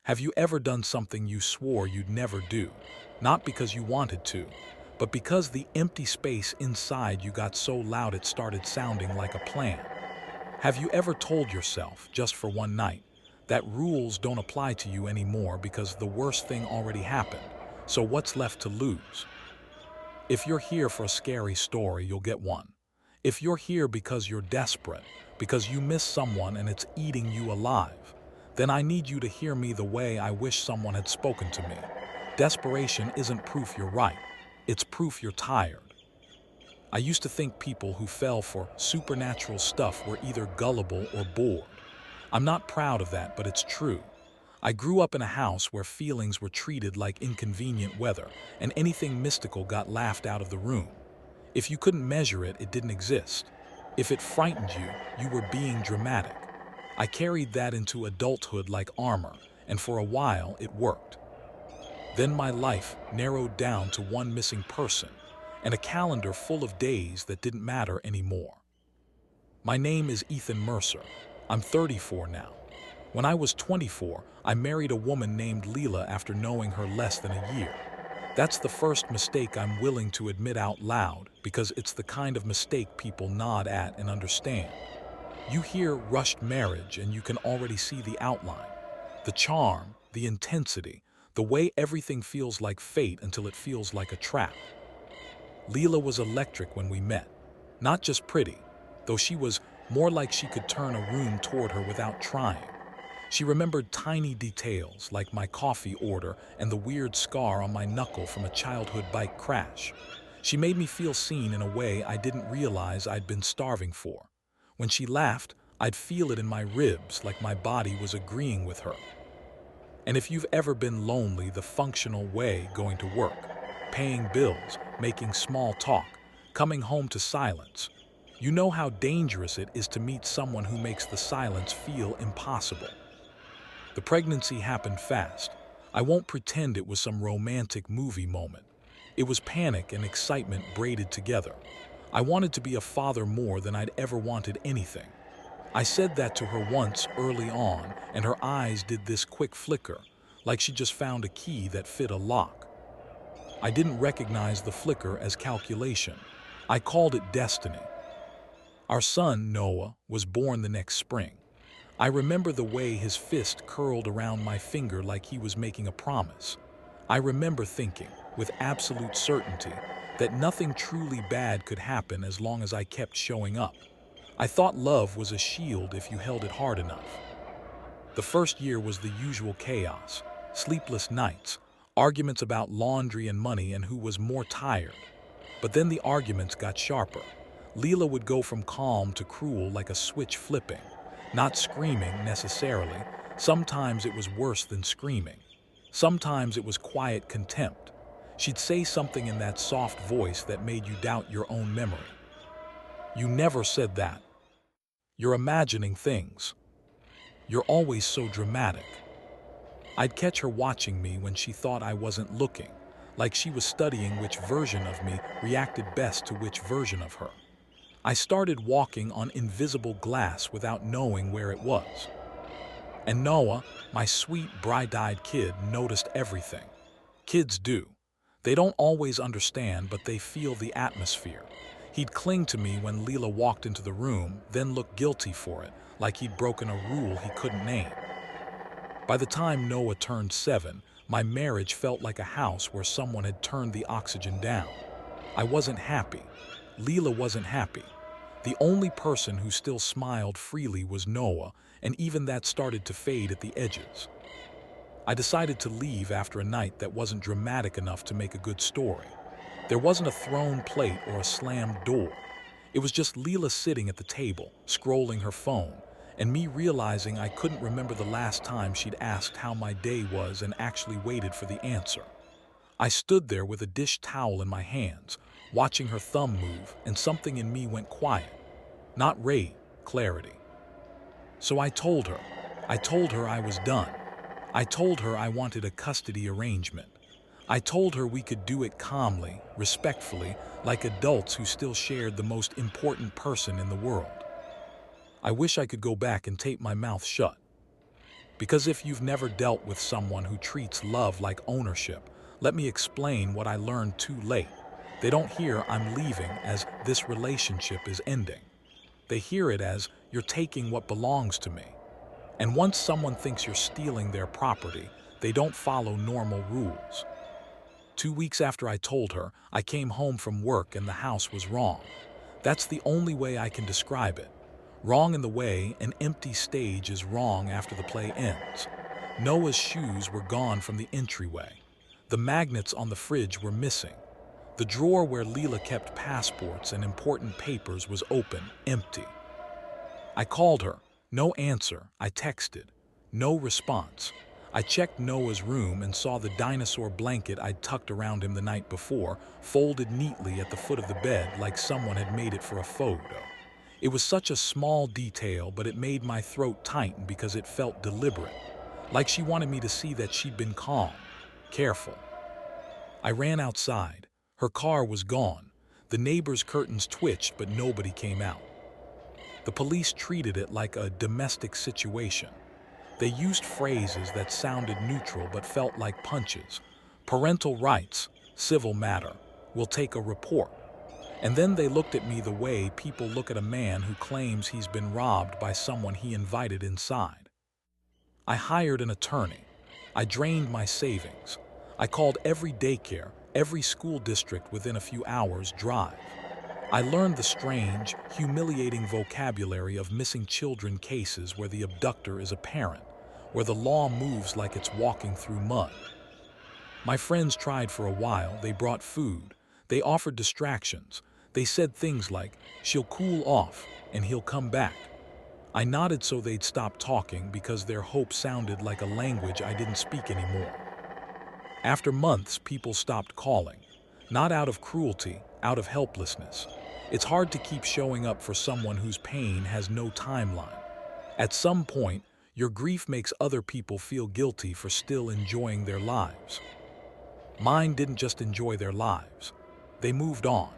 Have you ever done something you swore you'd never do? Not because you wanted to, but because the empty space inside you got so loud it started sounding like a plan. Have you ever told yourself, just for one night, that rules don't apply to you anymore because the worst thing already happened, so what's left to lose? If you're here for a scary story, you'll get one. If you're here because you're desperate, because you miss someone and it's eating you alive, then I need you to hear me the way I wish someone had spoken to me. Desperation isn't proof you're right. It's proof you're tired. I used to think people who fell for supernatural stuff were either gullible or bored. I'm not proud of that, but it's true. I grew up in a house where feelings were treated like inconvenient weather, and anything mystical got laughed out of the room. If you couldn't measure it, it didn't exist. If it frightened you, you were being dramatic. I carried that into adulthood like armor, and for a while it worked. Then my life narrowed down to one missing person, and a calendar full of days that didn't matter anymore. My name is Ethan Mercer. I'm 34 now. When I was 24, I married a woman named Leela after knowing her less than a year. That's the first mistake I'm willing to admit out loud because it's the kind of mistake people nod at and understand. You hear rushed marriage and you can already see the outline. The charm, the intensity, the way everything feels like fate until it feels like a trap. Leela was electric when we met. Not just pretty, though she was more like she could turn a room toward her without trying. She remembered tiny details like my coffee order and the weird scar on my knuckle from a childhood bike crash. She made me feel seen in a way I didn't realize I'd been starving for. When she laughed, I'd feel it in my ribs like my body was agreeing with her. And if you've ever been lonely the functional way, going to work, paying bills, making small talk, coming home to silence, you know how dangerous it is to meet someone who makes the silence feel impossible. The pregnancy happened fast. I won't pretend it was some romantic movie moment. It was panic and excitement braided together. I wanted to be a father more than I'd ever wanted anything. I said that to her once early on, and her eyes did this quick flicker, like she just found a key that fit a lock. I didn't recognize the flicker as calculation. I called it destiny. Our son, Noah, was born the next spring. I remember the way his fist curled around my finger like he was making a promise. I remember thinking, with absolute certainty, that nothing truly bad could happen as long as I kept showing up. I thought love was a shield if you held it hard enough. The first year was the usual chaos, sleepless nights, arguments about laundry and money and who was more tired. But then the arguments got sharper. Leela would go from calm to cruel like a switch flipping. Not screaming necessarily. Sometimes it was worse than screaming. Sometimes it was quiet contempt. She'd say something in that soft voice that made you doubt your own memory. You never said that. You're imagining things. You're always so dramatic. I'd catch her watching me when she thought I wasn't looking, like she was studying which version of me reacted best to which version of her. I started walking on invisible glass without knowing where it was. And Noah, my sweet, bright-eyed kid, noticed everything. Kids do. They don't always understand, but they feel the atmosphere. He'd cling to me when Leela walked into the room, then look guilty for it, like he'd broken a rule he couldn't name. By the time Noah turned 7, my marriage felt like a house where someone had turned the oxygen down. I wasn't happy. Leela wasn't happy. The only person who still smiled freely was Noah, and even that started to fade at the edges. I decided to leave after a night that wasn't dramatic enough to make a good story. There wasn't a thrown plate or a slammed door. It was just Leela sitting at the table, scrolling her phone, and me realizing I couldn't remember the last time she'd asked how my day was and actually waited for the answer. I stood there with a dish towel in my hands, watching her thumb move, and something in me went quiet. Not rage, clarity. So I told her. I told her I was done. I told her I wanted a custody arrangement. I told her we could do it calmly, respectfully, like adults who still shared the most important person in the world. I wish I could go back and tape my mouth shut. Because if you've never dealt with someone who treats love like ownership, let me explain what I learned too late. They don't hear I'm leaving as this relationship is ending. They hear it as you're taking what belongs to me. And once someone thinks you're stealing their property, they don't follow normal rules. 2 weeks after I told her, I came home from work and the house was wrong. That's the only way I can describe it. Wrong in the way an empty stage is wrong after the play ends. Noah's shoes were gone from the entryway. The magnets on the fridge were missing. The drawer where Leela kept passports and important papers was open, empty. I called her. No answer. I texted. No response. I checked Noah's room and saw the dinosaur blanket I'd tucked around him the night before, folded neatly at the foot of the bed like someone had made it for a photo. It was such a small detail, but it made my throat tighten because it felt deliberate, like she wanted me to see that she'd been calm, careful. I ran outside. Her car was gone. The neighbors' curtains twitched, but nobody came out. The police treated it like a domestic situation. They used phrases that sounded neutral but felt like punches. Parental rights, civil matter, we'll take a report. And then they looked at me the way people look at a man who claims he's been robbed by someone he invited inside. I hired an attorney. I drained my savings. I called every daycare, every school district within a few hours' drive. I learned the strange, humiliating vocabulary of missing children cases where the abductor is a parent, where the law moves like it's walking through mud. My friends tried for a while. They brought food. They offered distractions. They said things like, "She'll cool off, and he'll come back." I nodded so they'd stop talking because their hope sounded like a language I didn't speak anymore. After months, people stopped calling. Not out of cruelty, out of helplessness. It's hard to keep showing up for someone whose pain has no timeline. At some point, your grief makes other people feel guilty for still enjoying their lives. Mine didn't just enjoy their lives. They moved on.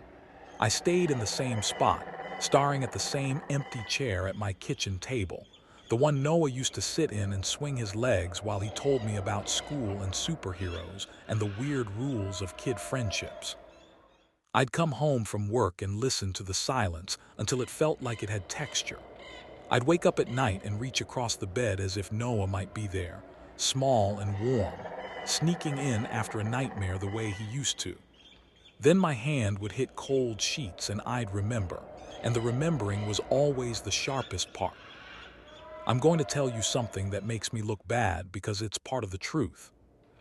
I stayed in the same spot, staring at the same empty chair at my kitchen table, the one Noah used to sit in and swing his legs while he told me about school and superheroes and the weird rules of kid friendships. I'd come home from work and listen to the silence until it felt like it had texture. I'd wake up at night and reach across the bed as if Noah might be there, small and warm, sneaking in after a nightmare the way he used to. Then my hand would hit cold sheets and I'd remember, and the remembering was always the sharpest part. I'm going to tell you something that makes me look bad because it's part of the truth.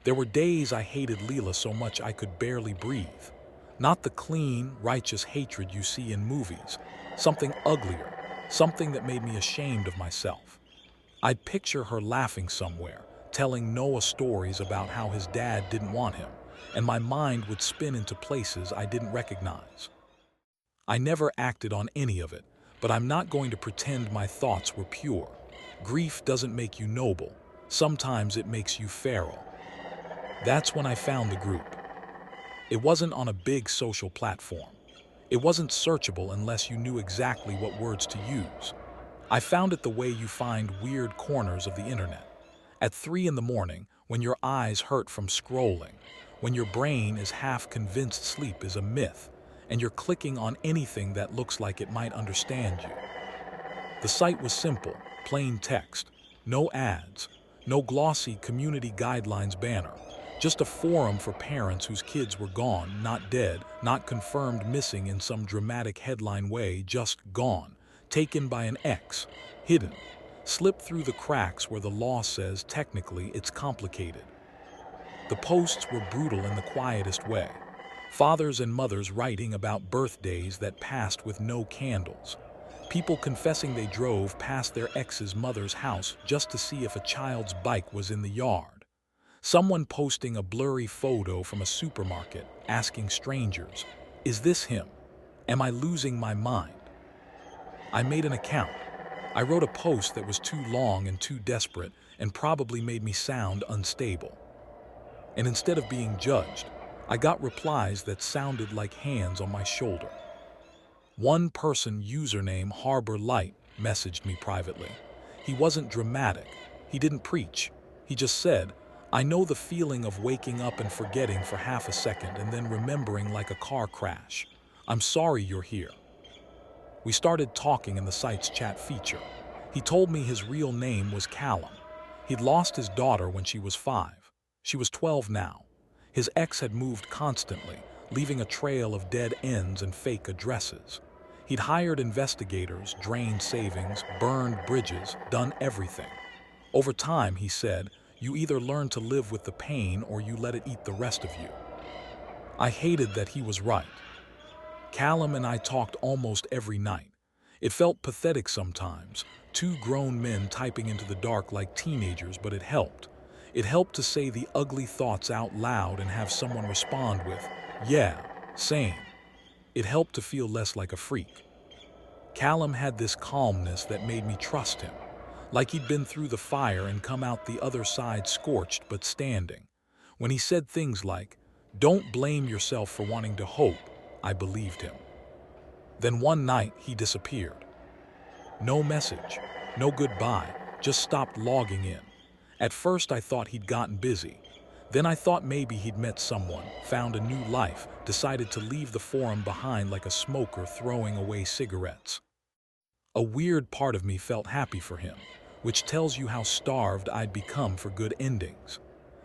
There were days I hated Leela so much I could barely breathe. Not the clean, righteous hatred you see in movies. Something uglier, something that made me ashamed of myself. I'd picture her laughing somewhere, telling Noah stories about how his dad didn't want him, and my mind would spin into places I didn't recognize. I never acted on any of it, but I'm not going to pretend my thoughts were pure. Grief doesn't make you noble. Sometimes it makes you feral. That's when I found the group. It wasn't on a big social platform. It wasn't searchable unless you knew exactly what words to use. I found it the way you find weird corners of the internet. At 3 in the morning, when your eyes hurt from scrolling, when your brain is half convinced sleep is a myth, and you're clicking on anything that looks like it might understand you. The site was simple, plain text, no ads, no glossy community guidelines banner. Just a forum for parents whose kids were gone, not dead, not confirmed missing in some dramatic headline way, just gone, taken by an ex, hidden, slipped through the cracks where the law says technically it's complicated. The posts were brutal in the quietest way. Fathers and mothers writing about birthdays that passed with no candles. People confessing they drove past their ex's mother's house just to see if a child's bike was in the yard. Someone posting a blurry photo from a supermarket, asking strangers, "Is this him? Am I losing my mind?" I made an account. I wrote a post that was too long and too desperate and probably made me sound unstable. And instead of being judged, I got replies that sounded like hands on my shoulder. One person, username Harbor Light, messaged me privately. He wasn't dramatic, He didn't preach. He just said, "I know the feeling of waking up and forgetting for half a second and then remembering like a car crash. I'm sorry you're here." We started talking in the site's chat feature. He told me his real name was Callum. He'd lost his daughter when she was 5. She was 12 now. His ex had moved constantly, leaving a trail of dead ends and fake addresses. He'd hired investigators, drained savings, burned bridges, done everything. Over time, he said, you either learn to live with the pain or you let it eat the rest of you. I hated that he was right. Callum and I talked almost every night. It felt pathetic sometimes, two grown men typing into the dark like teenagers, but it helped. It helped to say the ugly thoughts out loud and have someone respond with, "Yeah, same." It helped to feel less like a freak. Callum had this calmness that made me trust him, like he'd been through the fire and come out the other side scorched but standing. When he said things like, "Don't blame yourself for wanting to hope," I believed him. Then one night, he disappeared. No message, no goodbye, just stopped logging in. At first, I thought he'd gotten busy. Then I thought maybe he'd met someone, found a new life, decided to leave the forum behind like a smoker throwing away cigarettes. A weird part of me felt happy for him, which tells you how starved I'd become for good endings.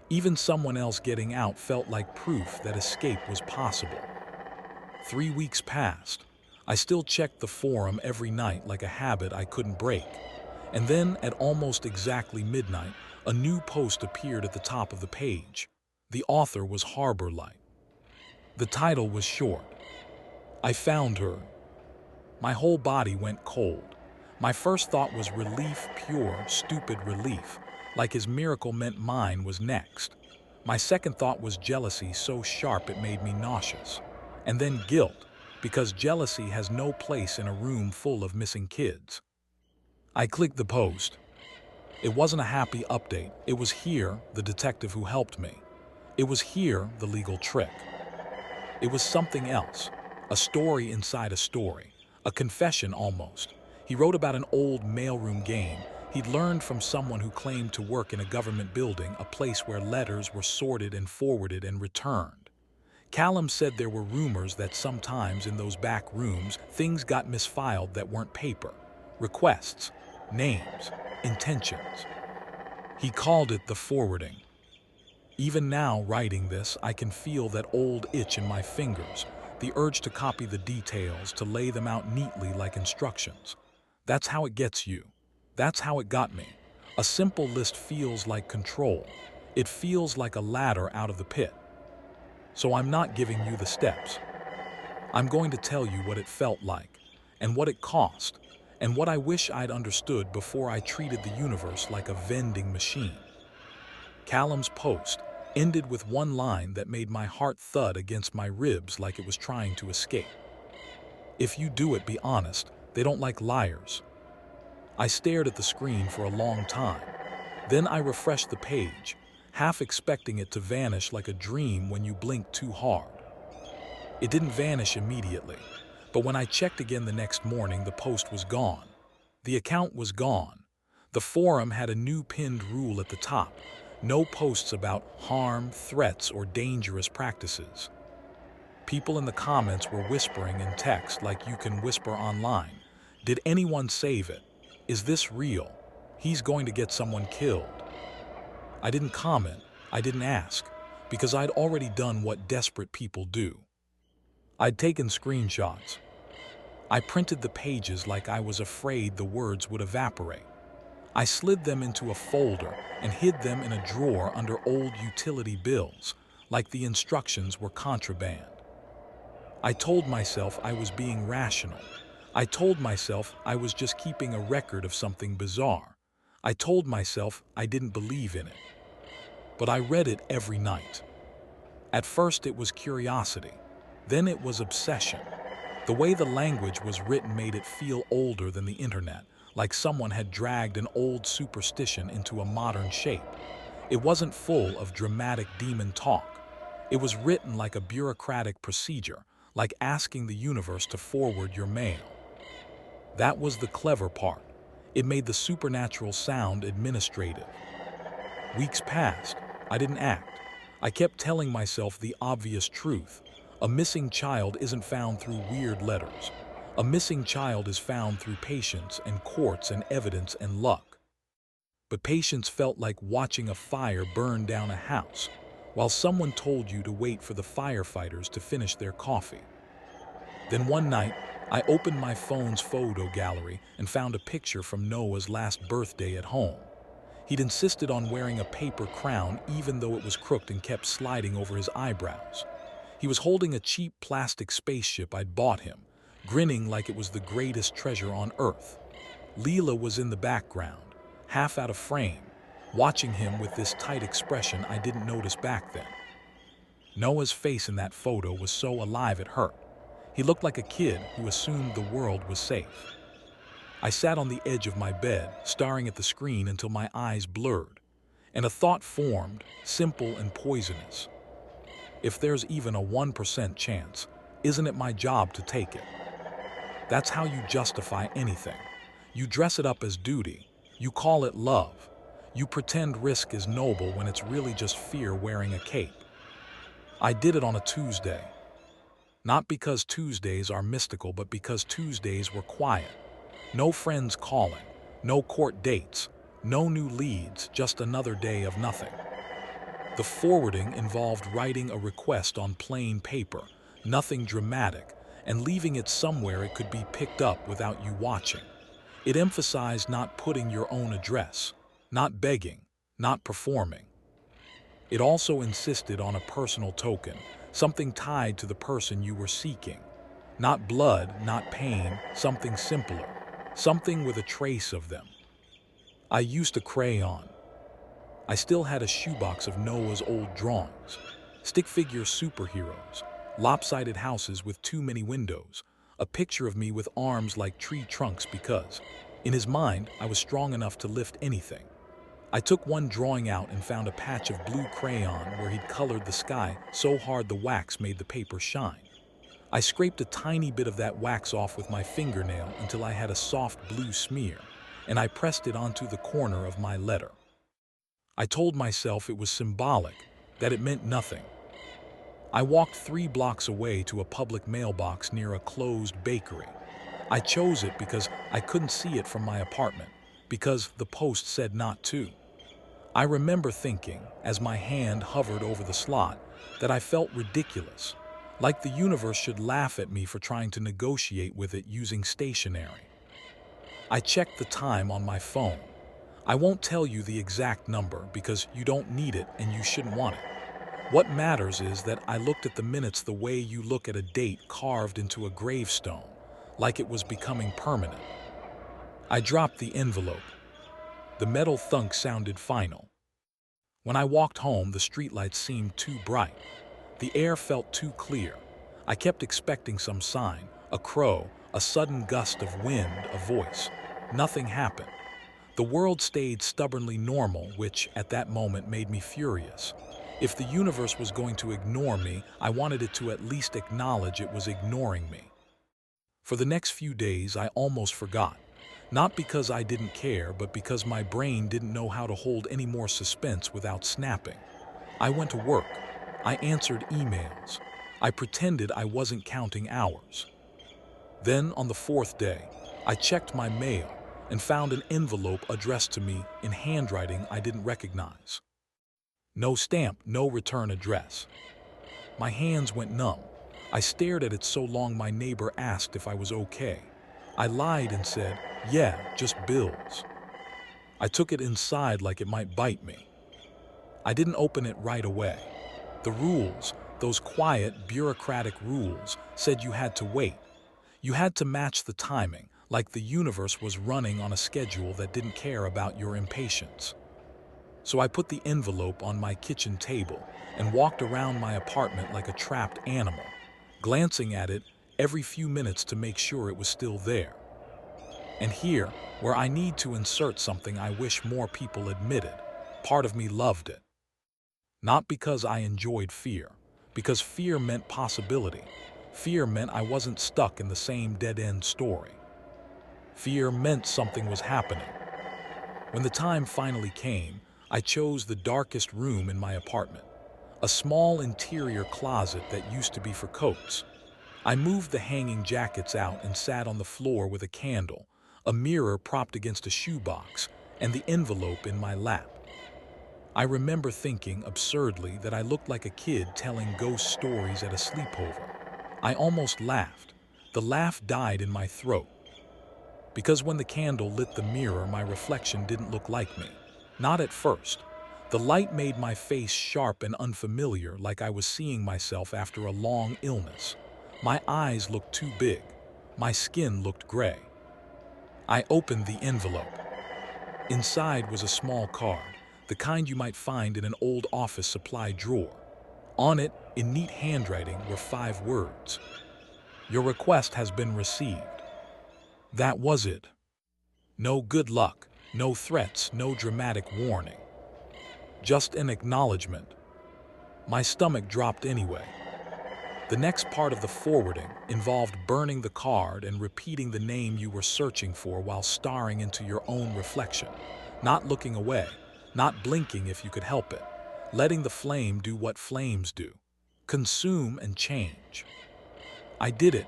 Even someone else getting out felt like proof that escape was possible. 3 weeks passed. I still checked the forum every night like a habit I couldn't break. And then, at almost exactly midnight, a new post appeared at the top of the page. The author was Harbor Light. The title was short. "I found her." My whole body went cold. My first thought was relief, pure, stupid relief, like his miracle meant mine was next. My second thought was jealousy so sharp it made me nauseous. And then guilt, because jealousy has no place in a room full of missing kids. I clicked the post. It wasn't a happy update. It was here, the detective who helped me. It was here, the legal trick. It was something else, a story inside a story, a confession almost. He wrote about an old mailroom game he'd learned from someone who claimed to work in a government building, a place where letters were sorted and forwarded and returned. Callum said there were rumors that sometimes in those back rooms, things got misfiled that weren't paper. Requests, names, intentions. He called it the forwarding. Even now, writing this, I can feel that old itch in my fingers, the urge to copy the details, to lay them out neatly like instructions. That's how it gets you. That's how it got me. A simple list feels like control. It feels like a ladder out of the pit. So I'm not giving you the steps. I'm going to tell you what it felt like, and what it cost, and what I wish I'd understood before I treated the universe like a vending machine. Callum's post ended with one line that made my heart thud against my ribs like it was trying to escape. "If you do it, be honest. They don't like liars." I stared at the screen for a long time. Then I refreshed the page, half expecting it to vanish like a dream when you blink too hard. It didn't vanish immediately, but when I checked again the next morning, the post was gone. The account was gone. The forum had a new pinned rule at the top: no posts about harm, threats, or dangerous practices. People in the comments were whispering in text like you can whisper online. "Did anyone save it? Is this real? He's going to get someone killed." I didn't comment, I didn't ask, because I'd already done what desperate people do. I'd taken screenshots. I printed the pages like I was afraid the words would evaporate. I slid them into a folder and hid them in a drawer under old utility bills, like the instructions were contraband. I told myself I was being rational. I told myself I was just keeping a record of something bizarre. I told myself I didn't believe in it. But I read it every night. At first it was curiosity. Then it was obsession. The way the language was written made it feel older than the internet, like someone had dragged an old superstition into a modern shape. It wasn't full of dramatic demon talk. It was written like a bureaucratic procedure, like asking the universe to forward your mail. That was the clever part. It made the supernatural sound administrative. Weeks passed. I didn't act. I kept telling myself the obvious truth. A missing child isn't found through weird letters. A missing child is found through patience and courts and evidence and luck. But patience felt like watching a fire burn down a house, while someone told you to wait for the firefighters to finish their coffee. Then one night, I opened my phone's photo gallery and found a picture from Noah's last birthday at home. He'd insisted on wearing a paper crown even though it was crooked and kept sliding over his eyebrows. He was holding a cheap plastic spaceship I'd bought him, grinning like it was the greatest treasure on Earth. Leela was in the background, half out of frame, watching him with this tight expression I didn't notice back then. Noah's face in that photo was so alive it hurt. He looked like a kid who assumed the world was safe. I sat on the edge of my bed, staring at the screen until my eyes blurred, and a thought formed, simple and poisonous. If there's even a 1% chance, isn't it my job to take it? That's how you justify anything. You dress it up as duty. You call it love. You pretend risk is noble when it's really just fear wearing a cape. I did it on a Tuesday. Not because Tuesdays are mystical, but because Tuesdays were quiet. No friends calling, no court dates, no new leads, just another day of nothing. The forwarding involved writing a request on plain paper, nothing dramatic, and leaving it somewhere it could be picked up without you watching. It emphasized not putting your own address, not begging, not performing. It also insisted on a personal token, something tied to the person you were seeking. Not blood, not pain, something simpler, something with a trace of them. I used a crayon. I still had a shoebox of Noah's old drawings, stick figure superheroes, lopsided houses with too many windows, a picture of me with arms like tree trunks because, in his mind, I was strong enough to lift anything. I took one drawing out and found a patch of blue crayon where he'd colored the sky so hard the wax made the paper shine. I scraped a tiny bit of that wax off with my fingernail until I had a soft blue smear, and I pressed it onto the corner of my letter. I told myself it was symbolic, that it meant nothing. I walked 3 blocks away to a public mailbox near a closed bakery. I chose it because I couldn't see it from my apartment, because the post said not to. I remember thinking, as my hand hovered over the slot, that I felt ridiculous, like the universe should laugh at me for trying to negotiate with it using stationery. I checked the time on my phone. I won't tell you the exact number because you don't need it and you shouldn't want it. What matters is that I looked at the minutes the way you look at a date carved into a gravestone, like it was becoming permanent. I dropped the envelope. The metal thunk sounded final. When I walked home, the streetlights seemed too bright. The air felt too clear. I kept expecting some sign, a crow, a sudden gust of wind, a voice. Nothing happened. The world stayed stubbornly normal, which, at that moment, made me furious. If the universe was going to ignore me, I wanted it to at least acknowledge it was ignoring me. For the next few days, I almost forgot. Not because I didn't care, but because my brain didn't know how to hold any more suspense without snapping. I went to work. I answered emails. I pretended I wasn't counting hours. Then, on the 4th day, I checked my mail and found an envelope addressed to me in handwriting I didn't recognize. No stamp, no return address. My hands went numb. I stared at it so long my neighbor asked if I was okay. I lied and said, "Yeah, just bills." I took it inside like it might bite me. I didn't open it right away. The rules, those quiet, bureaucratic rules, said you had to wait. You had to match the timing, like the universe was running on a schedule that didn't care about your impatience. So I put the envelope on my kitchen table and walked around my apartment like a trapped animal, glancing at it every few minutes to make sure it was still there. And here, where I need to insert something I wish more people admitted, part of me loved it. Not because I enjoyed fear, because fear meant possibility. Fear meant I wasn't stuck in the same dead-end story. Fear meant something was happening. When the time finally came, I chose the darkest room in my apartment, a small interior closet that used to be for coats. I moved the hanging jackets out and sat on the floor with a candle, a mirror propped against a shoebox, and the envelope in my lap. I remember thinking, absurdly, that I looked like a kid telling ghost stories at a sleepover. I almost laughed. The laugh died in my throat. Because when the candle lit the mirror, my reflection didn't look like me. Not at first. The light made my face sharp and unfamiliar, like I was seeing myself after a long illness. My eyes looked too big. My skin looked gray. I opened the envelope. Inside was a small card, the kind you might find in an old office supply drawer. On it, in neat handwriting, were 5 words. "Your request has been received." That was it. No good luck, no threats, no dramatic warning. Just an acknowledgement. My stomach dropped anyway. The next part of the forwarding involved burning the card and repeating the name you were searching for while staring into your own reflection, not looking away, not blinking if you could help it, letting the flame do what flames do, consume and change. I did it.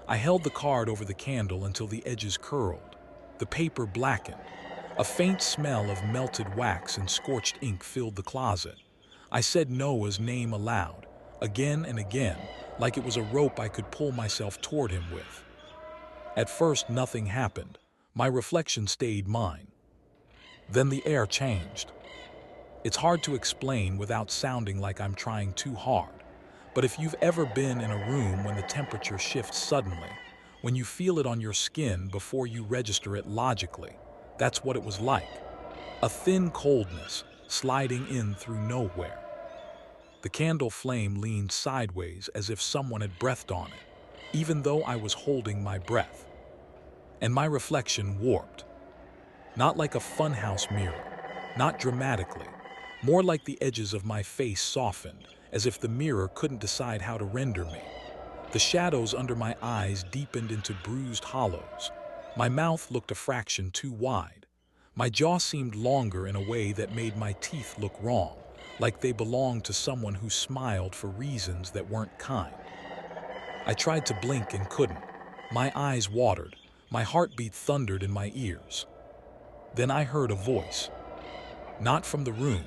I held the card over the candle until the edges curled. The paper blackened. A faint smell of melted wax and scorched ink filled the closet. I said Noah's name aloud, again and again, like it was a rope I could pull myself toward him with. At first, nothing happened. My reflection stayed mine. Then the air changed. It's hard to explain without sounding like I'm trying too hard. But if you've ever been in a room when the temperature shifts suddenly, when you feel it on your skin before you register it logically, that's what it was like. A thin coldness sliding in through nowhere. The candle flame leaned sideways as if someone had breathed on it, even though I was holding my breath. And my reflection warped. Not like a funhouse mirror, not dramatically, more like the edges of my face softened, as if the mirror couldn't decide how to render me. The shadows under my eyes deepened into bruised hollows. My mouth looked a fraction too wide. My jaw seemed longer in a way that made my teeth look wrong, like they belonged to someone who smiled for reasons that weren't kind. I tried to blink and couldn't. My eyes watered. My heartbeat thundered in my ears. Then I heard a voice. Not from the room,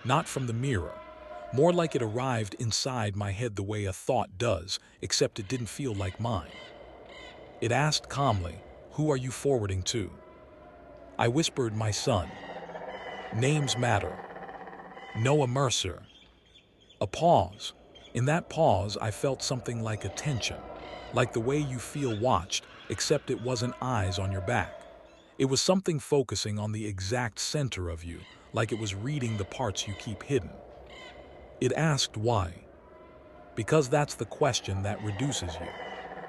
not from the mirror. More like it arrived inside my head the way a thought does, except it didn't feel like mine. It asked calmly, "Who are you forwarding to?" I whispered, "My son." Names matter. Noah Mercer. A pause. In that pause, I felt something like attention, like the way you feel watched, except it wasn't eyes on your back. It was something focusing on the exact center of you, like it was reading the parts you keep hidden. It asked why. Because that's the question that reduces you.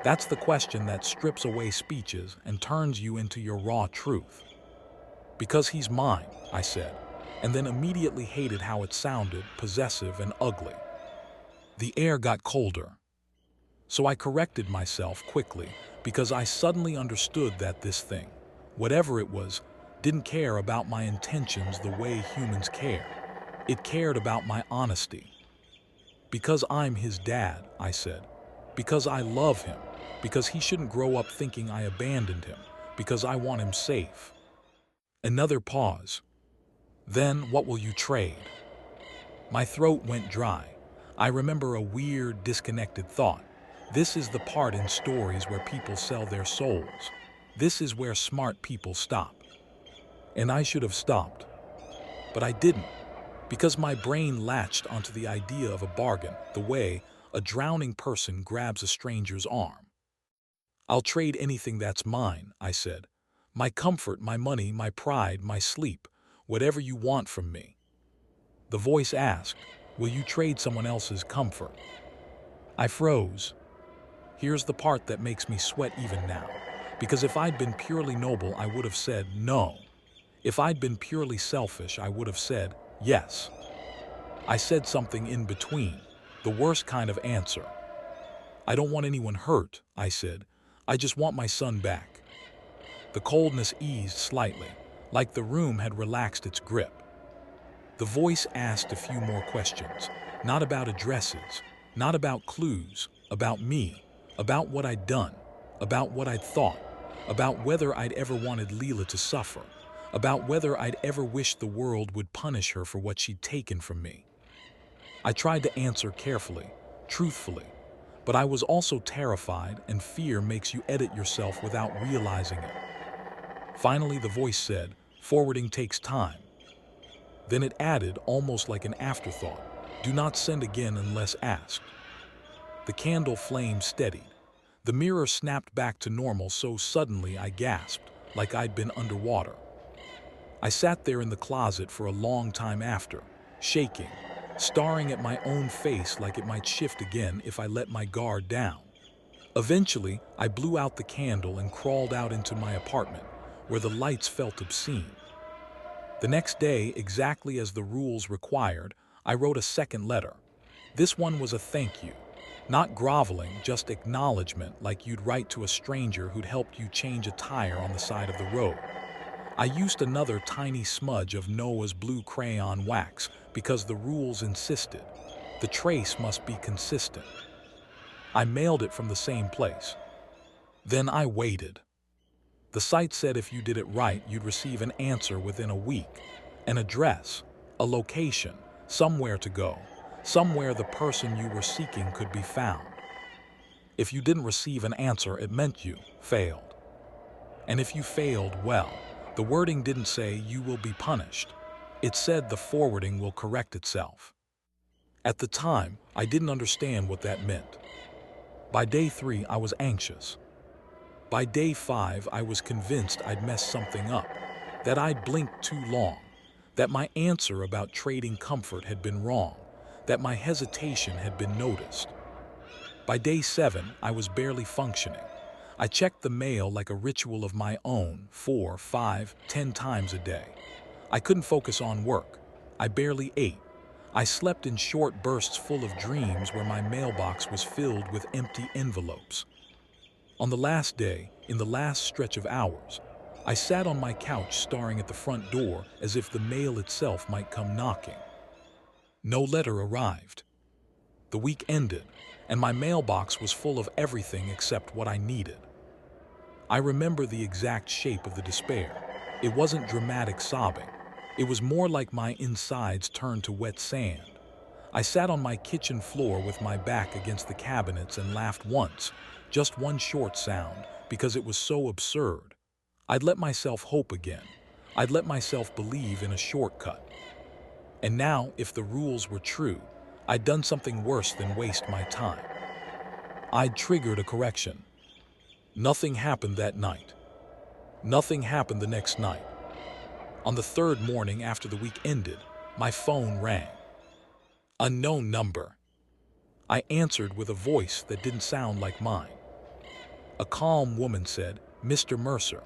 That's the question that strips away speeches and turns you into your raw truth. Because he's mine, I said, and then immediately hated how it sounded, possessive and ugly. The air got colder. So I corrected myself quickly because I suddenly understood that this thing, whatever it was, didn't care about my intentions the way humans care. It cared about my honesty. Because I'm his dad, I said. Because I love him. Because he shouldn't grow up thinking I abandoned him. Because I want him safe. Another pause. Then, what will you trade? My throat went dry. I remember a weird, disconnected thought. This is the part in stories where people sell their souls. This is where smart people stop. And I should have stopped. But I didn't. Because my brain latched onto the idea of a bargain, the way a drowning person grabs a stranger's arm. I'll trade anything that's mine, I said. My comfort, my money, my pride, my sleep, whatever you want from me. The voice asked, will you trade someone else's comfort? I froze. Here's the part that makes me sweat even now. Because if I'd been purely noble, I would have said no. If I'd been purely selfish, I would have said yes. I said something in between, the worst kind of answer. I don't want anyone hurt, I said. I just want my son back. The coldness eased slightly, like the room had relaxed its grip. The voice asked a few more questions, not about addresses, not about clues, about me, about what I'd done, about what I'd thought, about whether I'd ever wanted Leela to suffer, about whether I'd ever wished the world would punish her for what she'd taken from me. I tried to answer carefully, truthfully, but I was also terrified, and fear makes you edit yourself without realizing it. Finally, the voice said, "Forwarding takes time." Then it added, almost like an afterthought, "Do not send again unless asked." The candle flame steadied. The mirror snapped back to normal so suddenly I gasped, like I'd been underwater. I sat there in the closet for a long time after, shaking, staring at my own face like it might shift again if I let my guard down. Eventually, I blew out the candle and crawled out into my apartment, where the lights felt obscene. The next day, exactly as the rules required, I wrote a second letter. This one was a thank you. Not groveling, just acknowledgement, like you'd write to a stranger who'd helped you change a tire on the side of the road. I used another tiny smudge of Noah's blue crayon wax because the rules insisted. The trace must be consistent. I mailed it from the same place. Then I waited. The site said if you did it right, you'd receive an answer within a week, an address, a location, somewhere to go, somewhere the person you were seeking could be found. If you didn't receive an answer, it meant you failed. And if you failed, well, the wording didn't say you will be punished. It said the forwarding will correct itself. At the time, I didn't understand what that meant. By day 3, I was anxious. By day 5, I was convinced I'd messed something up, that I'd blinked too long, that my answer about trading comfort had been wrong, that my hesitation had been noticed. By day 7, I was barely functioning. I checked the mail like a ritual of my own, 4, 5, 10 times a day. I couldn't focus on work. I barely ate. I slept in short bursts full of dreams where my mailbox was filled with empty envelopes. On the last day, in the last stretch of hours, I sat on my couch staring at the front door as if the mail itself might come knocking. No letter arrived. The week ended, and my mailbox was full of everything except what I needed. I remember the exact shape of the despair. It wasn't dramatic sobbing. It was more like my insides turned to wet sand. I sat on my kitchen floor with my back against the cabinets and laughed once, just one short sound, because it was so absurd. I'd let myself hope again. I'd let myself believe in a shortcut. And now, if the rules were true, I'd done something worse than waste my time. I'd triggered a correction. Nothing happened that night. Nothing happened the next night. On the third morning after the week ended, my phone rang. Unknown number. I answered with a voice that didn't sound like mine. A calm woman said, "Mr. Mercer,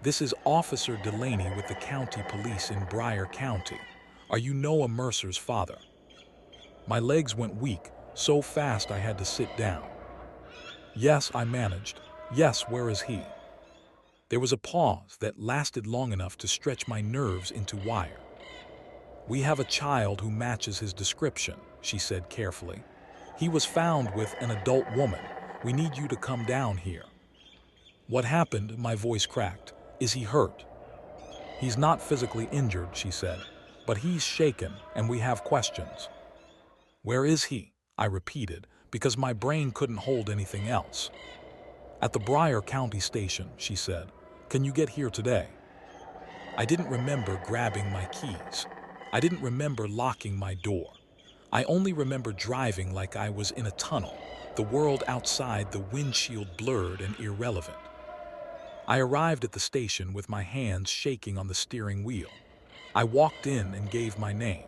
this is Officer Delaney with the county police in Bryan County. Are you Noah Mercer's father?" My legs went weak, so fast I had to sit down. "Yes," I managed. "Yes, where is he?" There was a pause that lasted long enough to stretch my nerves into wire. "We have a child who matches his description," she said carefully. "He was found with an adult woman. We need you to come down here." "What happened?" My voice cracked. "Is he hurt?" "He's not physically injured," she said, "but he's shaken and we have questions." "Where is he?" I repeated, because my brain couldn't hold anything else. "At the Bryan County station," she said. "Can you get here today?" I didn't remember grabbing my keys. I didn't remember locking my door. I only remember driving like I was in a tunnel, the world outside the windshield blurred and irrelevant. I arrived at the station with my hands shaking on the steering wheel. I walked in and gave my name.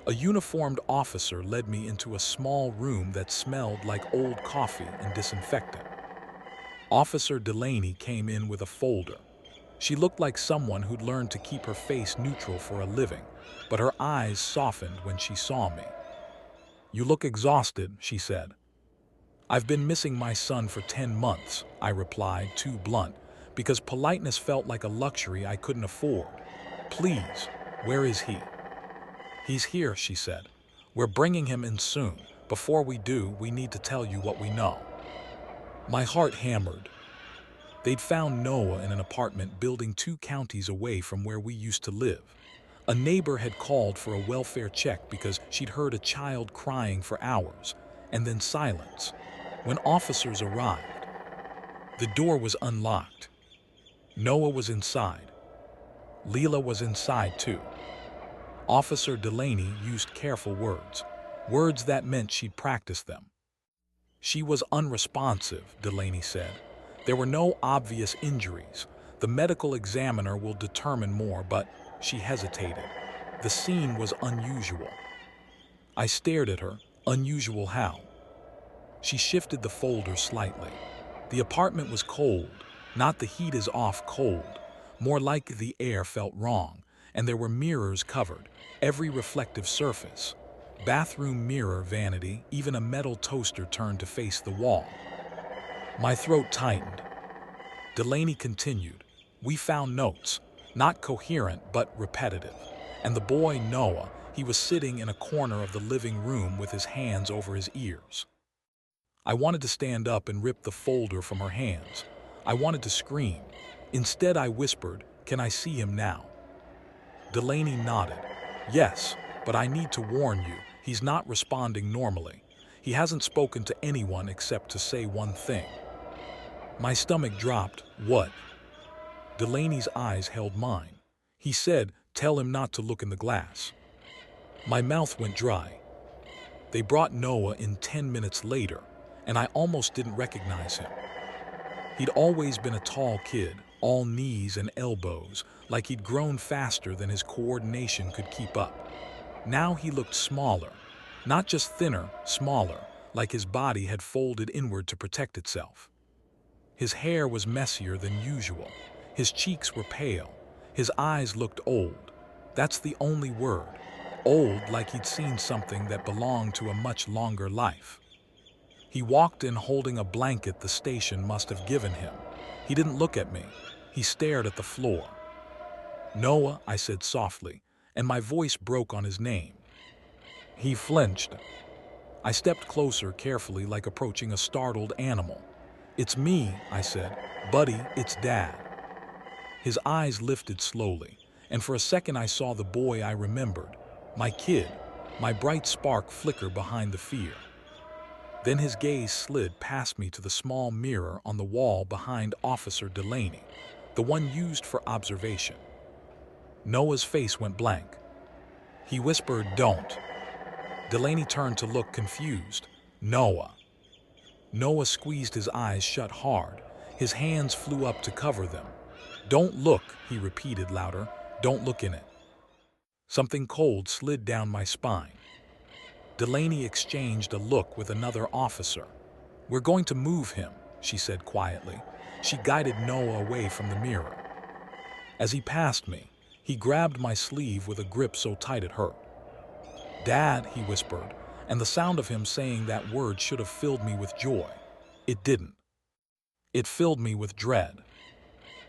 A uniformed officer led me into a small room that smelled like old coffee and disinfectant. Officer Delaney came in with a folder. She looked like someone who'd learned to keep her face neutral for a living, but her eyes softened when she saw me. "You look exhausted," she said. "I've been missing my son for 10 months, I replied, too blunt, because politeness felt like a luxury I couldn't afford. "Please, where is he?" "He's here," she said. "We're bringing him in soon. Before we do, we need to tell you what we know." My heart hammered. They'd found Noah in an apartment building 2 counties away from where we used to live. A neighbor had called for a welfare check because she'd heard a child crying for hours, and then silence. When officers arrived, the door was unlocked. Noah was inside. Leela was inside too. Officer Delaney used careful words, words that meant she'd practiced them. "She was unresponsive," Delaney said. "There were no obvious injuries. The medical examiner will determine more, but..." She hesitated. "The scene was unusual." I stared at her. "Unusual how?" She shifted the folder slightly. The apartment was cold, not the heat is off cold, more like the air felt wrong, and there were mirrors covered, every reflective surface. Bathroom mirror, vanity, even a metal toaster turned to face the wall. My throat tightened. Delaney continued. "We found notes, not coherent but repetitive. And the boy, Noah, he was sitting in a corner of the living room with his hands over his ears." I wanted to stand up and rip the folder from her hands. I wanted to scream. Instead, I whispered, "Can I see him now?" Delaney nodded. "Yes, but I need to warn you, he's not responding normally. He hasn't spoken to anyone except to say one thing." My stomach dropped. "What?" Delaney's eyes held mine. "He said, tell him not to look in the glass." My mouth went dry. They brought Noah in 10 minutes later, and I almost didn't recognize him. He'd always been a tall kid, all knees and elbows, like he'd grown faster than his coordination could keep up. Now he looked smaller, not just thinner, smaller, like his body had folded inward to protect itself. His hair was messier than usual. His cheeks were pale. His eyes looked old. That's the only word. Old, like he'd seen something that belonged to a much longer life. He walked in holding a blanket the station must have given him. He didn't look at me. He stared at the floor. "Noah," I said softly, and my voice broke on his name. He flinched. I stepped closer carefully, like approaching a startled animal. "It's me," I said. "Buddy, it's Dad." His eyes lifted slowly, and for a second I saw the boy I remembered, my kid, my bright spark flicker behind the fear. Then his gaze slid past me to the small mirror on the wall behind Officer Delaney, the one used for observation. Noah's face went blank. He whispered, "Don't." Delaney turned to look confused. "Noah." Noah squeezed his eyes shut hard. His hands flew up to cover them. "Don't look," he repeated louder. "Don't look in it." Something cold slid down my spine. Delaney exchanged a look with another officer. "We're going to move him," she said quietly. She guided Noah away from the mirror. As he passed me, he grabbed my sleeve with a grip so tight it hurt. "Dad," he whispered, and the sound of him saying that word should have filled me with joy. It didn't. It filled me with dread.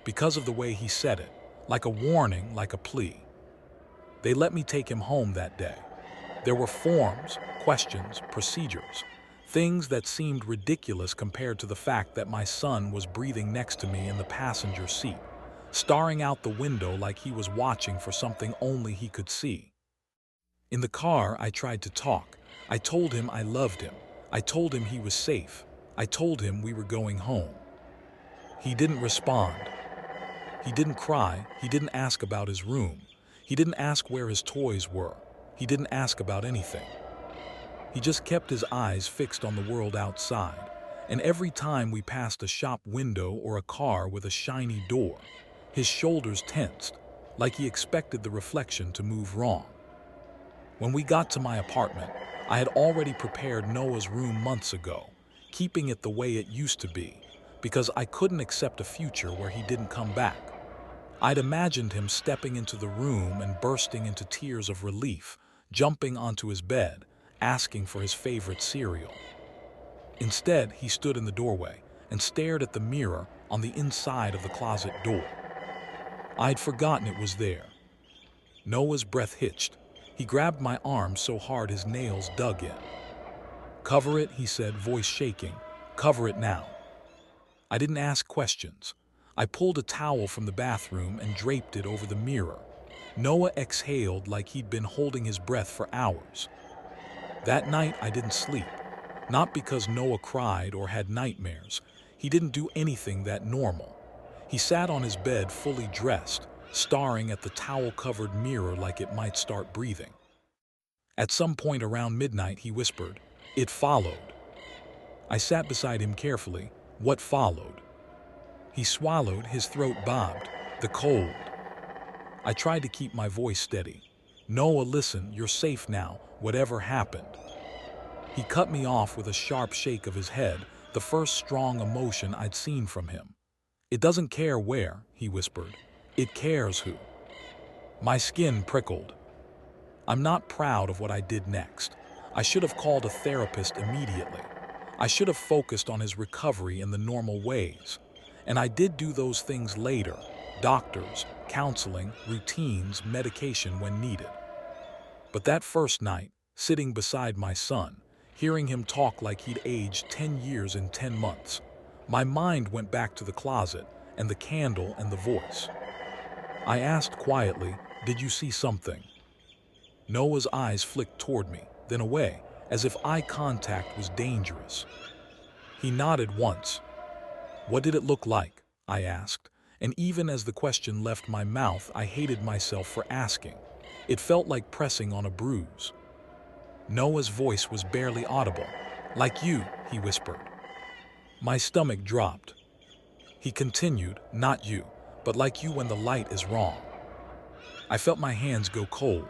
Because of the way he said it, like a warning, like a plea. They let me take him home that day. There were forms, questions, procedures, things that seemed ridiculous compared to the fact that my son was breathing next to me in the passenger seat, staring out the window like he was watching for something only he could see. In the car, I tried to talk. I told him I loved him. I told him he was safe. I told him we were going home. He didn't respond. He didn't cry. He didn't ask about his room. He didn't ask where his toys were. He didn't ask about anything. He just kept his eyes fixed on the world outside, and every time we passed a shop window or a car with a shiny door, his shoulders tensed, like he expected the reflection to move wrong. When we got to my apartment, I had already prepared Noah's room months ago, keeping it the way it used to be, because I couldn't accept a future where he didn't come back. I'd imagined him stepping into the room and bursting into tears of relief, jumping onto his bed, asking for his favorite cereal. Instead, he stood in the doorway and stared at the mirror, on the inside of the closet door. I'd forgotten it was there. Noah's breath hitched. He grabbed my arm so hard his nails dug in. "Cover it," he said, voice shaking. "Cover it now." I didn't ask questions. I pulled a towel from the bathroom and draped it over the mirror. Noah exhaled like he'd been holding his breath for hours. That night I didn't sleep. Not because Noah cried or had nightmares. He didn't do anything that normal. He sat on his bed fully dressed, staring at the towel-covered mirror like it might start breathing. At some point around midnight, he whispered, "It followed." I sat beside him carefully. What followed? He swallowed, his throat bobbed. "The cold." I tried to keep my voice steady. "Noah, listen, you're safe now, whatever happened." He cut me off with a sharp shake of his head, the first strong emotion I'd seen from him. "It doesn't care where," he whispered. "It cares who." My skin prickled. I'm not proud of what I did next. I should have called a therapist immediately. I should have focused on his recovery in the normal ways. And I did do those things later: doctors, counseling, routines, medication when needed. But that first night, sitting beside my son, hearing him talk like he'd aged 10 years in 10 months, my mind went back to the closet and the candle and the voice. I asked quietly, "Did you see something?" Noah's eyes flicked toward me, then away, as if eye contact was dangerous. He nodded once. "What did it look like?" I asked, and even as the question left my mouth, I hated myself for asking. It felt like pressing on a bruise. Noah's voice was barely audible. "Like you," he whispered. My stomach dropped. He continued, "Not you, but like you when the light is wrong." I felt my hands go cold.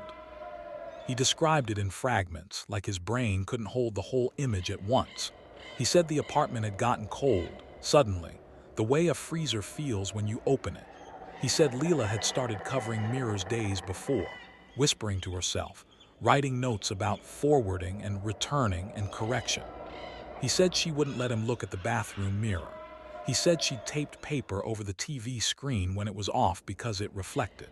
He described it in fragments, like his brain couldn't hold the whole image at once. He said the apartment had gotten cold, suddenly, the way a freezer feels when you open it. He said Leela had started covering mirrors days before, whispering to herself, writing notes about forwarding and returning and correction. He said she wouldn't let him look at the bathroom mirror. He said she'd taped paper over the TV screen when it was off because it reflected.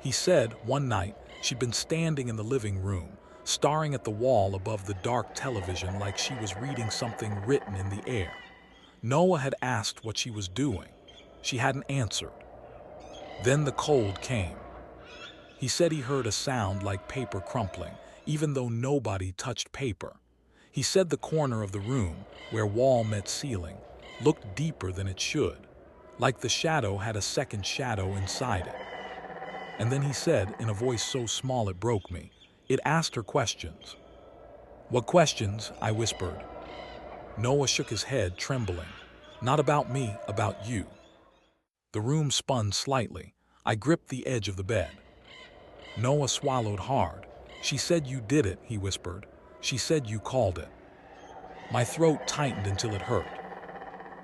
He said, one night, she'd been standing in the living room, staring at the wall above the dark television like she was reading something written in the air. Noah had asked what she was doing. She hadn't answered. Then the cold came. He said he heard a sound like paper crumpling, even though nobody touched paper. He said the corner of the room, where wall met ceiling, looked deeper than it should, like the shadow had a second shadow inside it. And then he said, in a voice so small it broke me, it asked her questions. "What questions?" I whispered. Noah shook his head, trembling. "Not about me, about you." The room spun slightly. I gripped the edge of the bed. Noah swallowed hard. "She said you did it," he whispered. "She said you called it." My throat tightened until it hurt.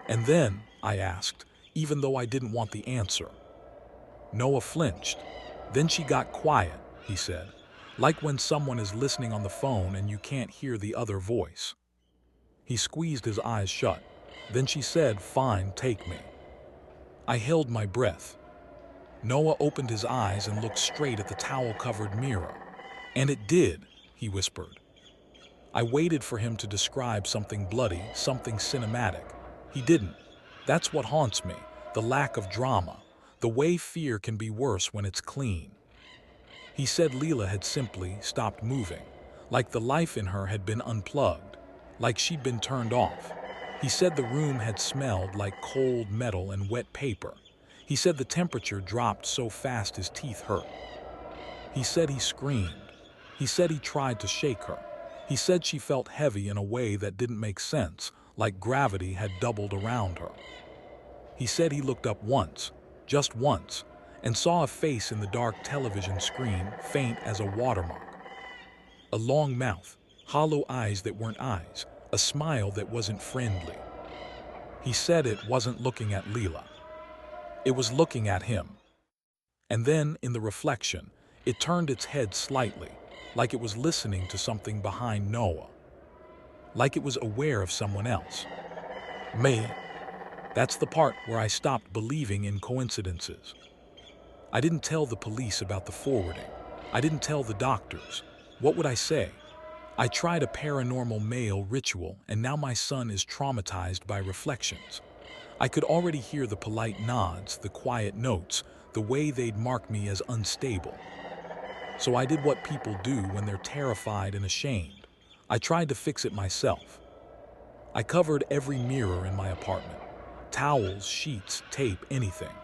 "And then?" I asked, even though I didn't want the answer. Noah flinched. "Then she got quiet," he said, "like when someone is listening on the phone and you can't hear the other voice." He squeezed his eyes shut. Then she said, "Fine, take me." I held my breath. Noah opened his eyes and looked straight at the towel-covered mirror. "And it did," he whispered. I waited for him to describe something bloody, something cinematic. He didn't. That's what haunts me, the lack of drama, the way fear can be worse when it's clean. He said Leela had simply stopped moving, like the life in her had been unplugged, like she'd been turned off. He said the room had smelled like cold metal and wet paper. He said the temperature dropped so fast his teeth hurt. He said he screamed. He said he tried to shake her. He said she felt heavy in a way that didn't make sense, like gravity had doubled around her. He said he looked up once, just once, and saw a face in the dark television screen, faint as a watermark. A long mouth, hollow eyes that weren't eyes, a smile that wasn't friendly. He said it wasn't looking at Leela. It was looking at him. And then, in the reflection, it turned its head slightly, like it was listening to something behind Noah. Like it was aware of someone else. Me. That's the part where I stopped believing in coincidences. I didn't tell the police about the forwarding. I didn't tell the doctors. What would I say? I tried a paranormal male ritual, and now my son is traumatized by reflections. I could already hear the polite nods, the quiet notes, the way they'd mark me as unstable. So I did what people do when they're terrified and ashamed. I tried to fix it myself. I covered every mirror in my apartment. Towels, sheets, tape, anything.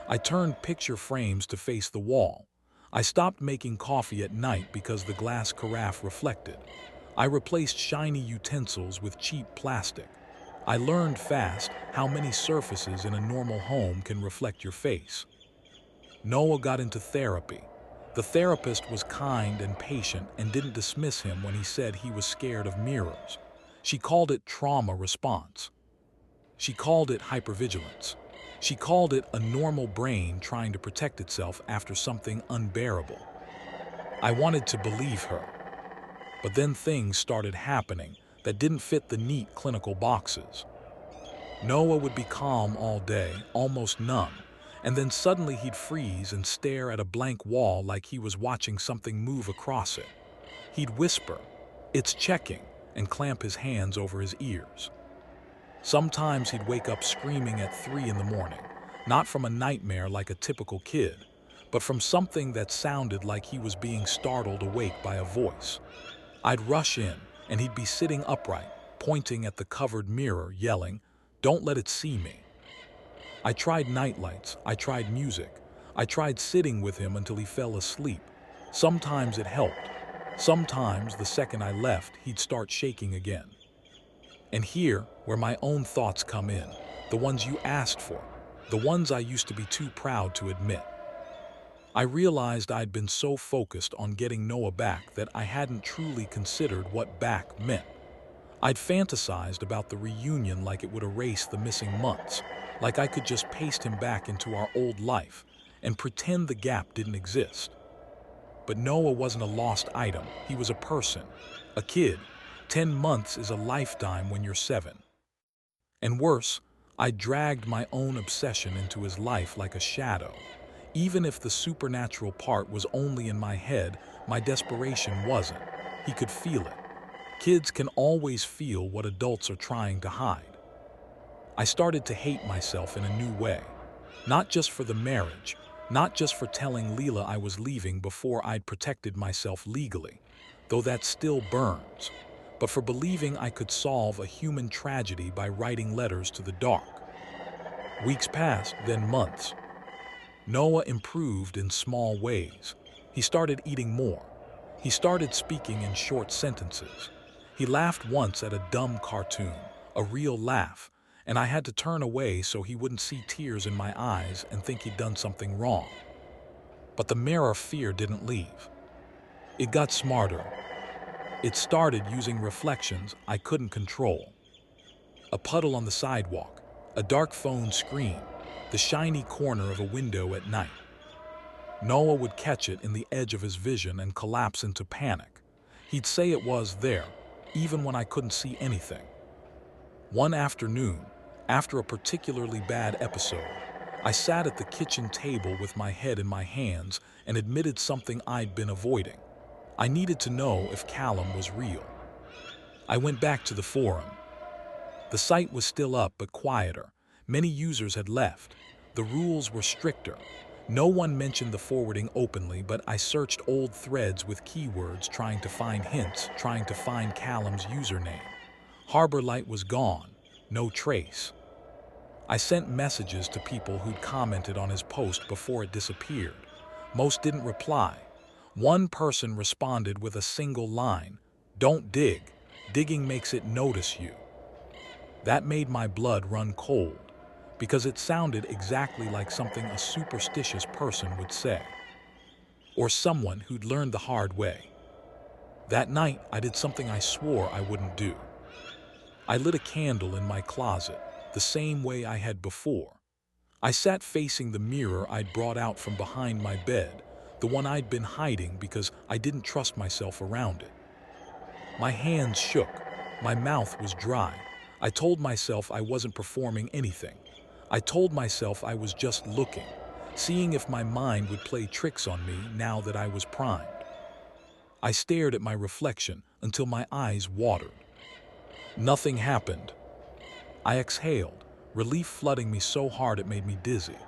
I turned picture frames to face the wall. I stopped making coffee at night because the glass carafe reflected. I replaced shiny utensils with cheap plastic. I learned fast how many surfaces in a normal home can reflect your face. Noah got into therapy. The therapist was kind and patient and didn't dismiss him when he said he was scared of mirrors. She called it trauma response. She called it hypervigilance. She called it a normal brain trying to protect itself after something unbearable. I wanted to believe her. But then things started happening that didn't fit the neat clinical boxes. Noah would be calm all day, almost numb, and then suddenly he'd freeze and stare at a blank wall like he was watching something move across it. He'd whisper, "It's checking," and clamp his hands over his ears. Sometimes he'd wake up screaming at 3 in the morning, not from a nightmare like a typical kid, but from something that sounded like he was being startled awake by a voice. I'd rush in, and he'd be sitting upright, pointing at the covered mirror, yelling, "Don't let it see me." I tried nightlights, I tried music, I tried sitting with him until he fell asleep. Sometimes it helped. Sometimes, the second I left, he'd start shaking again. And here, where my own thoughts come in, the ones you asked for, the ones I used to be too proud to admit. I realized I'd been so focused on getting Noah back that I hadn't truly considered what back meant. I'd fantasized about the reunion like it would erase the missing months, like I could just paste him back into our old life and pretend the gap didn't exist. But Noah wasn't a lost item, he was a person, a kid. 10 months is a lifetime when you're 7. And worse, I dragged my own obsession into his life like a shadow. Even if the supernatural part was only in my head, my desperation wasn't. He could feel it. Kids can always feel what adults are trying to hide. I started to hate myself in a new way. Not just for the marriage, not just for telling Leela I was leaving before I'd protected myself legally, though that still burns, but for believing I could solve a human tragedy by writing letters to the dark. Weeks passed, then months. Noah improved in small ways. He started eating more. He started speaking in short sentences. He laughed once at a dumb cartoon, a real laugh, and I had to turn away so he wouldn't see tears in my eyes and think he'd done something wrong. But the mirror fear didn't leave. It got smarter. It started using reflections I couldn't control. A puddle on the sidewalk, a dark phone screen, the shiny corner of a window at night. Noah would catch it in the edge of his vision and collapse into panic. He'd say it was there, even when I couldn't see anything. One afternoon, after a particularly bad episode, I sat at the kitchen table with my head in my hands and admitted something I'd been avoiding. I needed to know if Callum was real. I went back to the forum. The site was still up but quieter. Many users had left. The rules were stricter. No one mentioned the forwarding openly, but I searched old threads with keywords trying to find hints, trying to find Callum's username. Harbor Light was gone, no trace. I sent messages to people who'd commented on his post before it disappeared. Most didn't reply. One person responded with a single line, "Don't dig. Digging makes it notice you." That made my blood run cold, because it sounded exactly like something a superstitious person would say, or someone who'd learned the hard way. That night, I did something I swore I wouldn't do. I lit a candle in my closet, the same way I had before. I sat facing the mirror I'd brought out from behind my bed, the one I'd been hiding because I didn't trust myself around it. My hands shook, my mouth was dry. I told myself I wasn't performing anything. I told myself I was just looking, seeing if my mind would play tricks on me now that I was primed. I stared at my reflection until my eyes watered. Nothing happened. I exhaled, relief flooding me so hard it made me dizzy.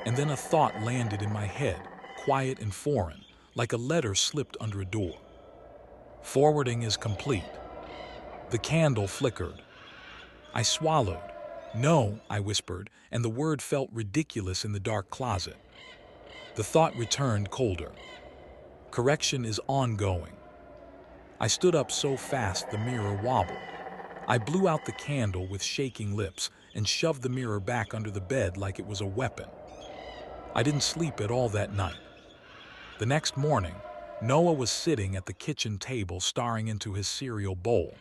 And then a thought landed in my head, quiet and foreign, like a letter slipped under a door. Forwarding is complete. The candle flickered. I swallowed. No, I whispered, and the word felt ridiculous in the dark closet. The thought returned colder. Correction is ongoing. I stood up so fast the mirror wobbled. I blew out the candle with shaking lips and shoved the mirror back under the bed like it was a weapon. I didn't sleep at all that night. The next morning, Noah was sitting at the kitchen table staring into his cereal bowl,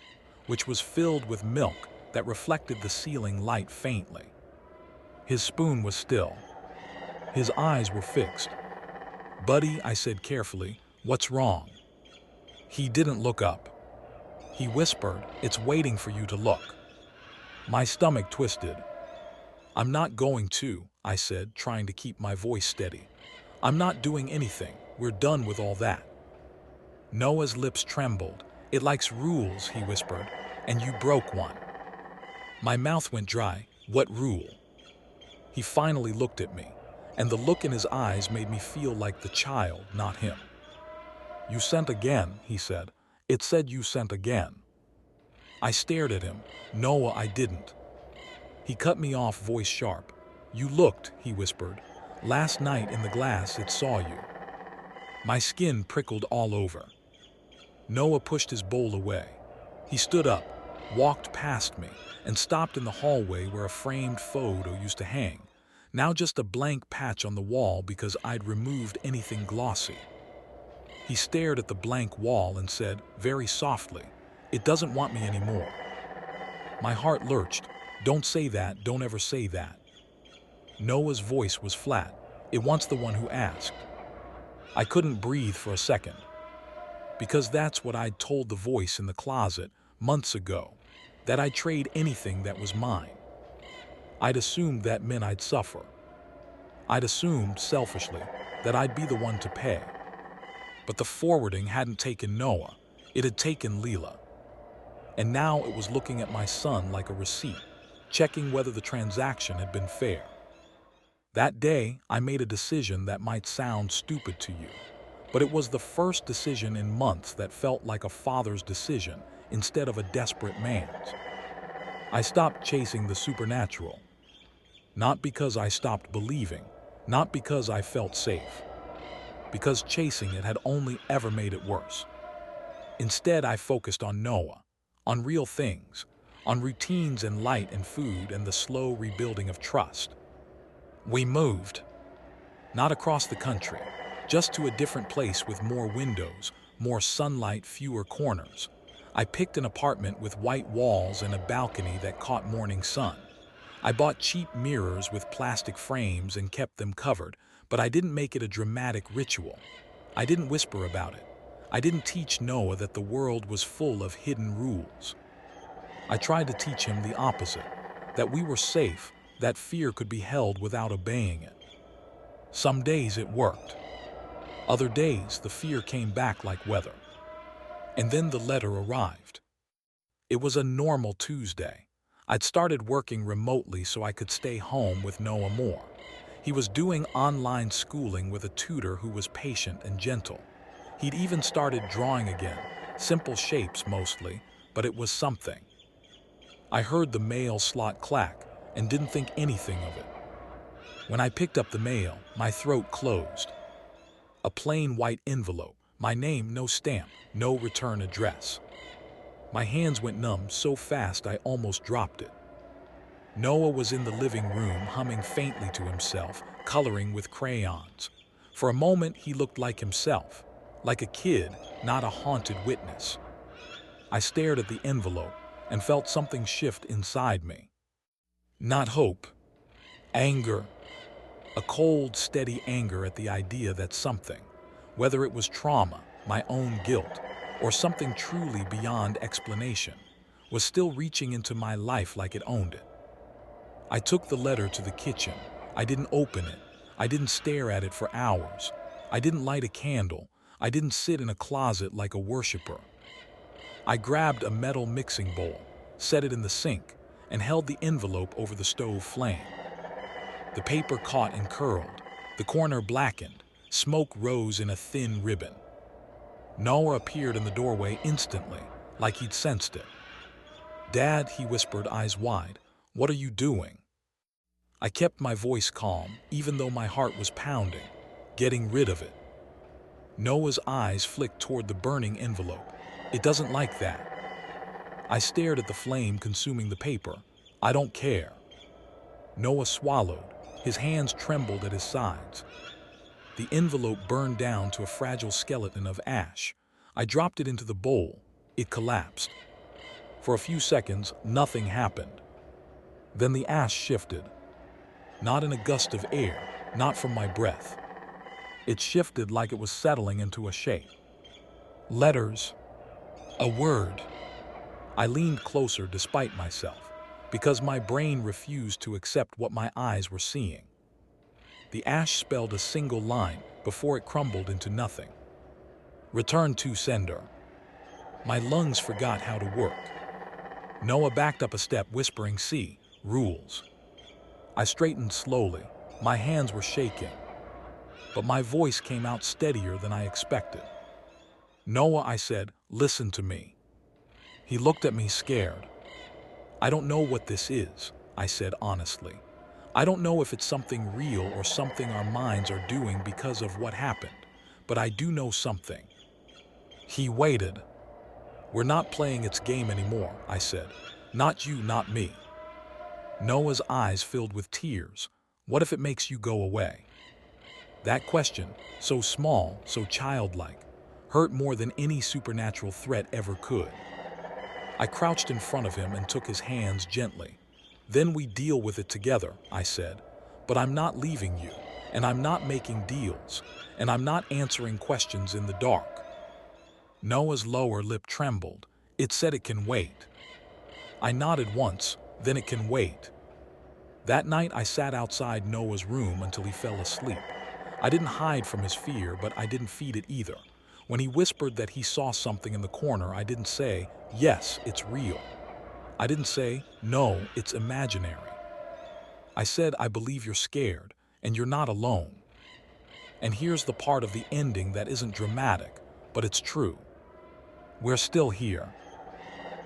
which was filled with milk that reflected the ceiling light faintly. His spoon was still. His eyes were fixed. "Buddy," I said carefully, "what's wrong?" He didn't look up. He whispered, "It's waiting for you to look." My stomach twisted. "I'm not going to," I said, trying to keep my voice steady. "I'm not doing anything. We're done with all that." Noah's lips trembled. "It likes rules," he whispered, "and you broke one." My mouth went dry. "What rule?" He finally looked at me, and the look in his eyes made me feel like the child, not him. "You sent again," he said. "It said you sent again." I stared at him. "Noah, I didn't." He cut me off, voice sharp. "You looked," he whispered. "Last night in the glass it saw you." My skin prickled all over. Noah pushed his bowl away. He stood up, walked past me, and stopped in the hallway where a framed photo used to hang, now just a blank patch on the wall because I'd removed anything glossy. He stared at the blank wall and said, very softly, "It doesn't want me anymore." My heart lurched. "Don't say that, don't ever say that." Noah's voice was flat. "It wants the one who asked." I couldn't breathe for a second. Because that's what I'd told the voice in the closet months ago, that I'd trade anything that was mine. I'd assumed that meant I'd suffer. I'd assumed, selfishly, that I'd be the one to pay. But the forwarding hadn't taken Noah, it had taken Leela. And now it was looking at my son like a receipt, checking whether the transaction had been fair. That day, I made a decision that might sound stupid to you, but it was the first decision in months that felt like a father's decision instead of a desperate man's. I stopped chasing the supernatural. Not because I stopped believing, not because I felt safe, because chasing it had only ever made it worse. Instead, I focused on Noah, on real things, on routines and light and food and the slow rebuilding of trust. We moved. Not across the country, just to a different place with more windows, more sunlight, fewer corners. I picked an apartment with white walls and a balcony that caught morning sun. I bought cheap mirrors with plastic frames and kept them covered, but I didn't make it a dramatic ritual. I didn't whisper about it. I didn't teach Noah that the world was full of hidden rules. I tried to teach him the opposite, that we were safe, that fear could be held without obeying it. Some days it worked. Other days the fear came back like weather. And then the letter arrived. It was a normal Tuesday. I'd started working remotely so I could stay home with Noah more. He was doing online schooling with a tutor who was patient and gentle. He'd even started drawing again, simple shapes mostly, but it was something. I heard the mail slot clack and didn't think anything of it. When I picked up the mail, my throat closed. A plain white envelope, my name, no stamp, no return address. My hands went numb so fast I almost dropped it. Noah was in the living room humming faintly to himself, coloring with crayons. For a moment he looked like himself, like a kid, not a haunted witness. I stared at the envelope and felt something shift inside me. Not hope, anger. A cold, steady anger at the idea that something, whether it was trauma, my own guilt, or something truly beyond explanation, was still reaching into my life like it owned it. I took the letter to the kitchen. I didn't open it. I didn't stare at it for hours. I didn't light a candle. I didn't sit in a closet like a worshiper. I grabbed a metal mixing bowl, set it in the sink, and held the envelope over the stove flame. The paper caught and curled. The corner blackened. Smoke rose in a thin ribbon. Noah appeared in the doorway instantly, like he'd sensed it. "Dad," he whispered, eyes wide, "what are you doing?" I kept my voice calm, even though my heart was pounding, getting rid of it. Noah's eyes flicked toward the burning envelope. "It doesn't like that." I stared at the flame consuming the paper. "I don't care." Noah swallowed. His hands trembled at his sides. The envelope burned down to a fragile skeleton of ash. I dropped it into the bowl. It collapsed. For a few seconds, nothing happened. Then the ash shifted. Not in a gust of air, not from my breath. It shifted like it was settling into a shape. Letters. A word. I leaned closer despite myself, because my brain refused to accept what my eyes were seeing. The ash spelled a single line before it crumbled into nothing. "Return to sender." My lungs forgot how to work. Noah backed up a step, whispering, "See, rules." I straightened slowly. My hands were shaking, but my voice came out steadier than I expected. "Noah," I said, "listen to me." He looked at me scared. "I don't know what this is," I said honestly. "I don't know if it's something real or something our minds are doing because of what happened, but I do know something." He waited. "We're not playing its game anymore," I said. "Not you, not me." Noah's eyes filled with tears. "What if it makes you go away?" That question, so small, so childlike, hurt more than any supernatural threat ever could. I crouched in front of him and took his hands gently. "Then we deal with it together," I said. "But I'm not leaving you, and I'm not making deals, and I'm not answering questions in the dark." Noah's lower lip trembled. It said it can wait. I nodded once, then "It can wait." That night I sat outside Noah's room until he fell asleep. I didn't hide from his fear, but I didn't feed it either. When he whispered that he saw something in the corner, I didn't say, "Yes, it's real." I didn't say, "No, it's imaginary." I said, "I believe you're scared, and you're not alone." And here's the part of the ending that isn't dramatic, but it's true. We're still here.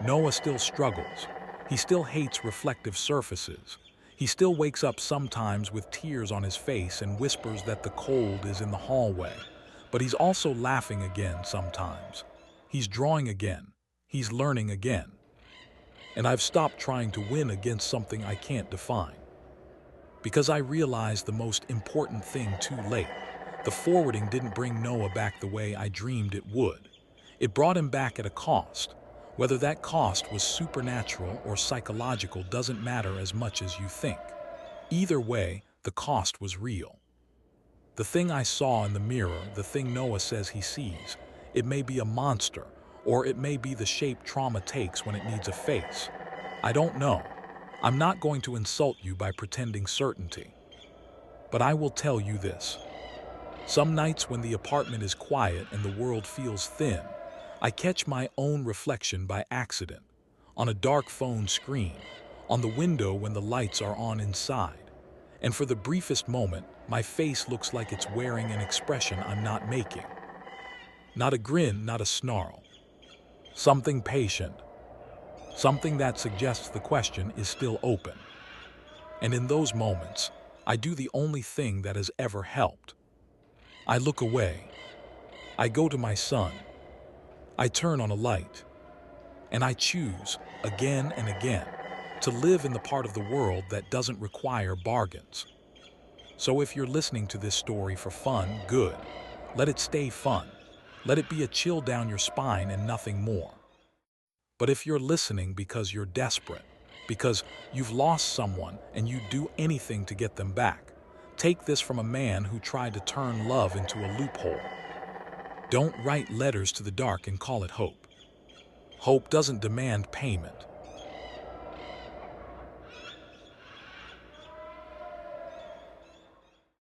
Noah still struggles. He still hates reflective surfaces. He still wakes up sometimes with tears on his face and whispers that the cold is in the hallway. But he's also laughing again sometimes. He's drawing again. He's learning again. And I've stopped trying to win against something I can't define. Because I realized the most important thing too late. The forwarding didn't bring Noah back the way I dreamed it would. It brought him back at a cost. Whether that cost was supernatural or psychological doesn't matter as much as you think. Either way, the cost was real. The thing I saw in the mirror, the thing Noah says he sees, it may be a monster, or it may be the shape trauma takes when it needs a face. I don't know. I'm not going to insult you by pretending certainty. But I will tell you this. Some nights when the apartment is quiet and the world feels thin, I catch my own reflection by accident, on a dark phone screen, on the window when the lights are on inside. And for the briefest moment, my face looks like it's wearing an expression I'm not making. Not a grin, not a snarl. Something patient. Something that suggests the question is still open. And in those moments, I do the only thing that has ever helped. I look away. I go to my son. I turn on a light. And I choose, again and again, to live in the part of the world that doesn't require bargains. So if you're listening to this story for fun, good. Let it stay fun. Let it be a chill down your spine and nothing more. But if you're listening because you're desperate, because you've lost someone and you'd do anything to get them back, take this from a man who tried to turn love into a loophole. Don't write letters to the dark and call it hope. Hope doesn't demand payment.